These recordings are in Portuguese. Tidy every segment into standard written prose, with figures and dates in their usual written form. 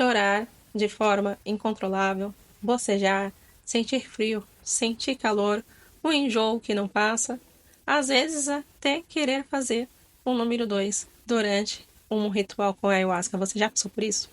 chorar de forma incontrolável, bocejar, sentir frio, sentir calor, um enjoo que não passa, às vezes até querer fazer o número 2 durante um ritual com ayahuasca. Você já passou por isso?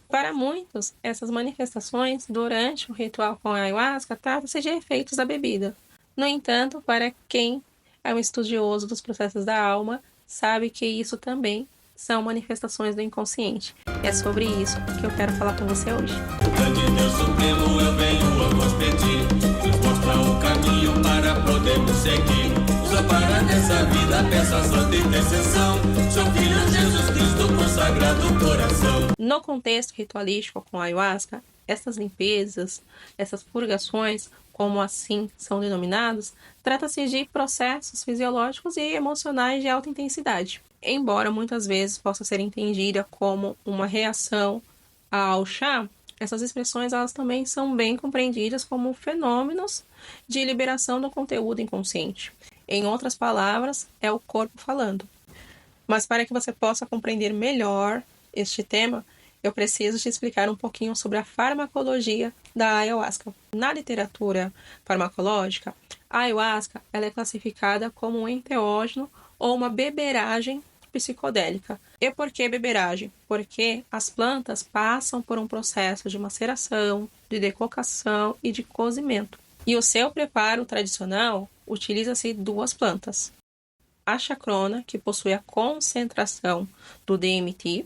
Para muitos, essas manifestações durante o ritual com ayahuasca tratam-se de efeitos da bebida. No entanto, para quem é um estudioso dos processos da alma, sabe que isso também são manifestações do inconsciente. E é sobre isso que eu quero falar com você hoje. De Deus Supremo eu venho a vos pedir, nos mostra o caminho para podermos seguir. Só para nessa vida peço a santa intercessão, seu filho Jesus Cristo consagrado coração. No contexto ritualístico com a ayahuasca, essas limpezas, essas purgações, como assim são denominados, trata-se de processos fisiológicos e emocionais de alta intensidade, embora muitas vezes possa ser entendida como uma reação ao chá. Essas expressões elas também são bem compreendidas como fenômenos de liberação do conteúdo inconsciente. Em outras palavras, é o corpo falando. Mas para que você possa compreender melhor este tema, eu preciso te explicar um pouquinho sobre a farmacologia da ayahuasca. Na literatura farmacológica, a ayahuasca ela é classificada como um enteógeno ou uma beberagem psicodélica. E por que beberagem? Porque as plantas passam por um processo de maceração, de decocação e de cozimento. E o seu preparo tradicional utiliza-se duas plantas. A chacrona, que possui a concentração do DMT,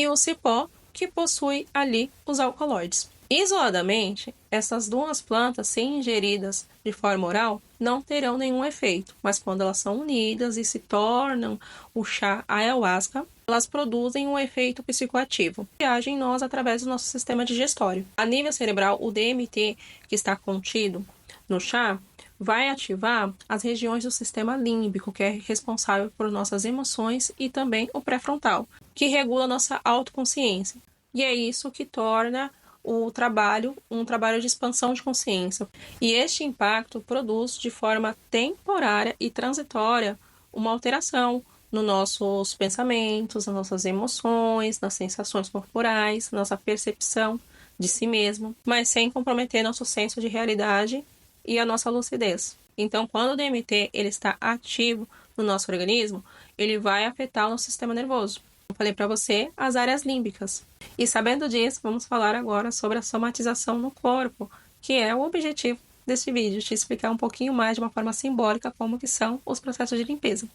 e o cipó, que possui ali os alcaloides. Isoladamente, essas duas plantas, se ingeridas de forma oral, não terão nenhum efeito, mas quando elas são unidas e se tornam o chá ayahuasca, elas produzem um efeito psicoativo, que age em nós através do nosso sistema digestório. A nível cerebral, o DMT que está contido no chá vai ativar as regiões do sistema límbico, que é responsável por nossas emoções, e também o pré-frontal, que regula a nossa autoconsciência. E é isso que torna o trabalho um trabalho de expansão de consciência. E este impacto produz de forma temporária e transitória uma alteração nos nossos pensamentos, nas nossas emoções, nas sensações corporais, nossa percepção de si mesmo, mas sem comprometer nosso senso de realidade e a nossa lucidez. Então, quando o DMT ele está ativo no nosso organismo, ele vai afetar o nosso sistema nervoso. Eu falei para você as áreas límbicas. E sabendo disso, vamos falar agora sobre a somatização no corpo, que é o objetivo deste vídeo, te explicar um pouquinho mais de uma forma simbólica como que são os processos de limpeza.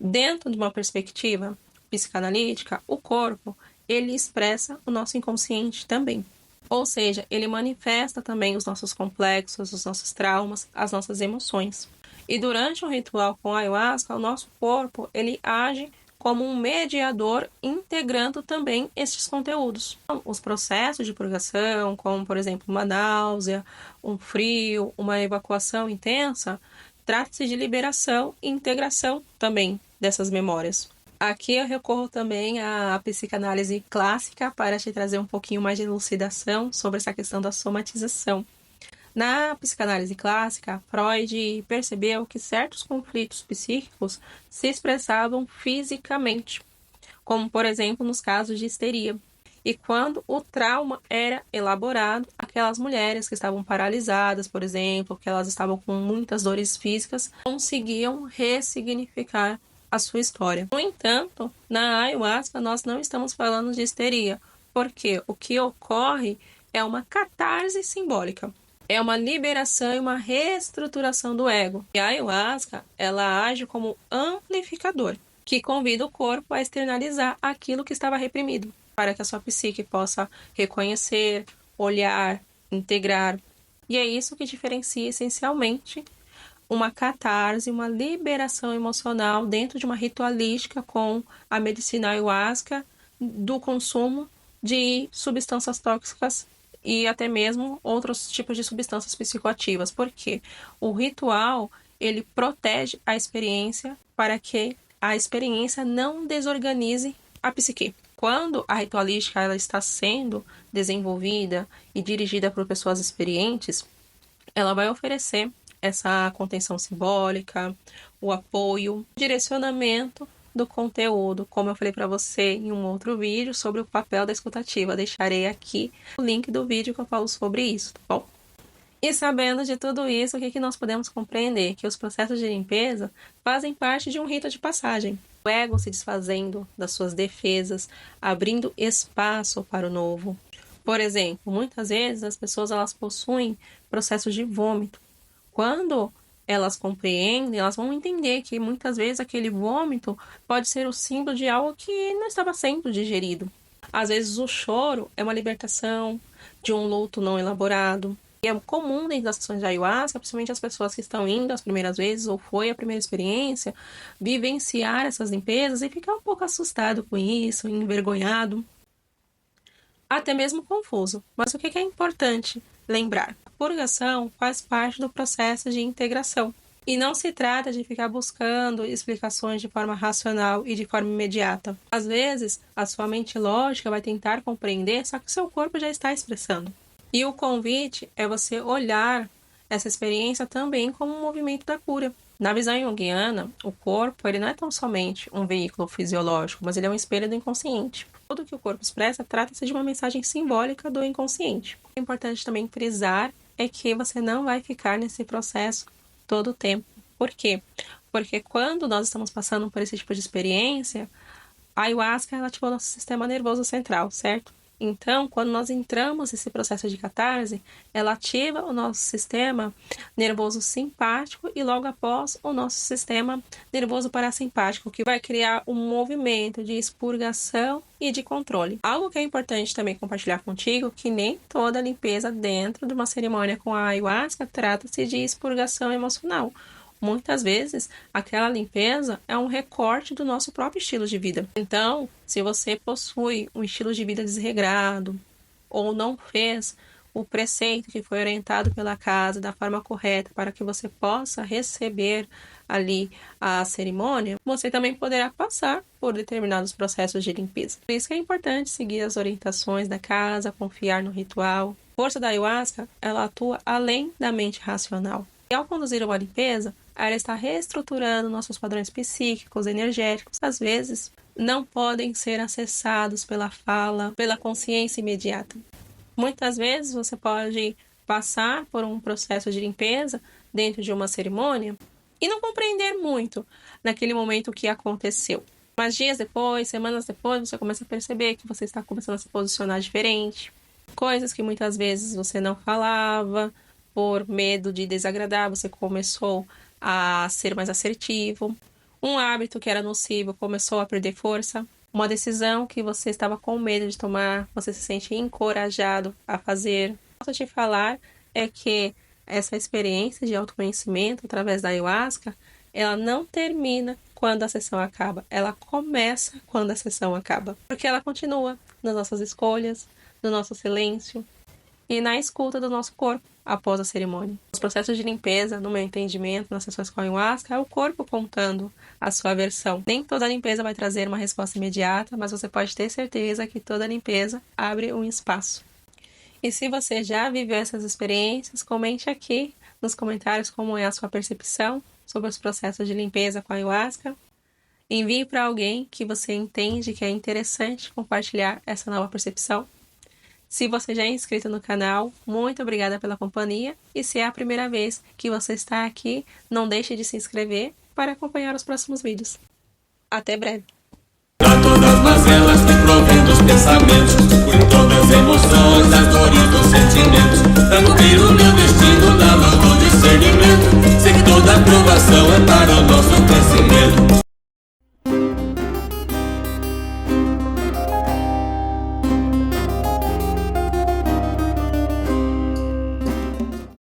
Dentro de uma perspectiva psicanalítica, o corpo ele expressa o nosso inconsciente também. Ou seja, ele manifesta também os nossos complexos, os nossos traumas, as nossas emoções. E durante o ritual com a ayahuasca, o nosso corpo ele age como um mediador, integrando também estes conteúdos. Os processos de purgação, como por exemplo uma náusea, um frio, uma evacuação intensa, trata-se de liberação e integração também dessas memórias. Aqui eu recorro também à psicanálise clássica para te trazer um pouquinho mais de elucidação sobre essa questão da somatização. Na psicanálise clássica, Freud percebeu que certos conflitos psíquicos se expressavam fisicamente, como por exemplo nos casos de histeria. E quando o trauma era elaborado, aquelas mulheres que estavam paralisadas, por exemplo, que elas estavam com muitas dores físicas, conseguiam ressignificar a sua história. No entanto, na ayahuasca nós não estamos falando de histeria, porque o que ocorre é uma catarse simbólica. É uma liberação e uma reestruturação do ego. E a ayahuasca, ela age como amplificador, que convida o corpo a externalizar aquilo que estava reprimido, para que a sua psique possa reconhecer, olhar, integrar. E é isso que diferencia essencialmente uma catarse, uma liberação emocional dentro de uma ritualística com a medicina ayahuasca do consumo de substâncias tóxicas e até mesmo outros tipos de substâncias psicoativas, porque o ritual ele protege a experiência para que a experiência não desorganize a psique. Quando a ritualística ela está sendo desenvolvida e dirigida por pessoas experientes, ela vai oferecer essa contenção simbólica, o apoio, o direcionamento do conteúdo, como eu falei para você em um outro vídeo sobre o papel da escutativa. Deixarei aqui o link do vídeo que eu falo sobre isso, tá bom? E sabendo de tudo isso, o que nós podemos compreender? Que os processos de limpeza fazem parte de um rito de passagem. O ego se desfazendo das suas defesas, abrindo espaço para o novo. Por exemplo, muitas vezes as pessoas elas possuem processos de vômito. Quando elas compreendem, elas vão entender que muitas vezes aquele vômito pode ser o símbolo de algo que não estava sendo digerido. Às vezes o choro é uma libertação de um luto não elaborado. E é comum dentro das sessões de ayahuasca, principalmente as pessoas que estão indo as primeiras vezes ou foi a primeira experiência, vivenciar essas limpezas e ficar um pouco assustado com isso, envergonhado, até mesmo confuso. Mas o que é importante lembrar? A purgação faz parte do processo de integração. E não se trata de ficar buscando explicações de forma racional e de forma imediata. Às vezes, a sua mente lógica vai tentar compreender, só que o seu corpo já está expressando. E o convite é você olhar essa experiência também como um movimento da cura. Na visão junguiana, o corpo ele não é tão somente um veículo fisiológico, mas ele é um espelho do inconsciente. Tudo que o corpo expressa trata-se de uma mensagem simbólica do inconsciente. O importante também frisar é que você não vai ficar nesse processo todo o tempo. Por quê? Porque quando nós estamos passando por esse tipo de experiência, a ayahuasca ela ativa o nosso sistema nervoso central, certo? Então, quando nós entramos nesse processo de catarse, ela ativa o nosso sistema nervoso simpático e logo após o nosso sistema nervoso parasimpático, que vai criar um movimento de expurgação e de controle. Algo que é importante também compartilhar contigo, que nem toda limpeza dentro de uma cerimônia com a ayahuasca trata-se de expurgação emocional. Muitas vezes, aquela limpeza é um recorte do nosso próprio estilo de vida. Então, se você possui um estilo de vida desregrado ou não fez o preceito que foi orientado pela casa da forma correta para que você possa receber ali a cerimônia, você também poderá passar por determinados processos de limpeza. Por isso que é importante seguir as orientações da casa, confiar no ritual. A força da ayahuasca, ela atua além da mente racional. E ao conduzir uma limpeza, ela está reestruturando nossos padrões psíquicos, energéticos. Às vezes, não podem ser acessados pela fala, pela consciência imediata. Muitas vezes, você pode passar por um processo de limpeza dentro de uma cerimônia e não compreender muito naquele momento o que aconteceu. Mas dias depois, semanas depois, você começa a perceber que você está começando a se posicionar diferente. Coisas que muitas vezes você não falava, por medo de desagradar, você começou a ser mais assertivo. Um hábito que era nocivo começou a perder força. Uma decisão que você estava com medo de tomar, você se sente encorajado a fazer. O que eu posso te falar é que essa experiência de autoconhecimento através da ayahuasca, ela não termina quando a sessão acaba. Ela começa quando a sessão acaba. Porque ela continua nas nossas escolhas, no nosso silêncio e na escuta do nosso corpo após a cerimônia. Os processos de limpeza, no meu entendimento, nas sessões com a ayahuasca, é o corpo contando a sua versão. Nem toda limpeza vai trazer uma resposta imediata, mas você pode ter certeza que toda limpeza abre um espaço. E se você já viveu essas experiências, comente aqui nos comentários como é a sua percepção sobre os processos de limpeza com a ayahuasca. Envie para alguém que você entende que é interessante compartilhar essa nova percepção. Se você já é inscrito no canal, muito obrigada pela companhia. E se é a primeira vez que você está aqui, não deixe de se inscrever para acompanhar os próximos vídeos. Até breve! Pra todas as mazelas que provém dos pensamentos, por todas as emoções, as dores dos sentimentos, pra cumprir o meu destino na luz do discernimento. Sei que toda aprovação é para o nosso crescimento.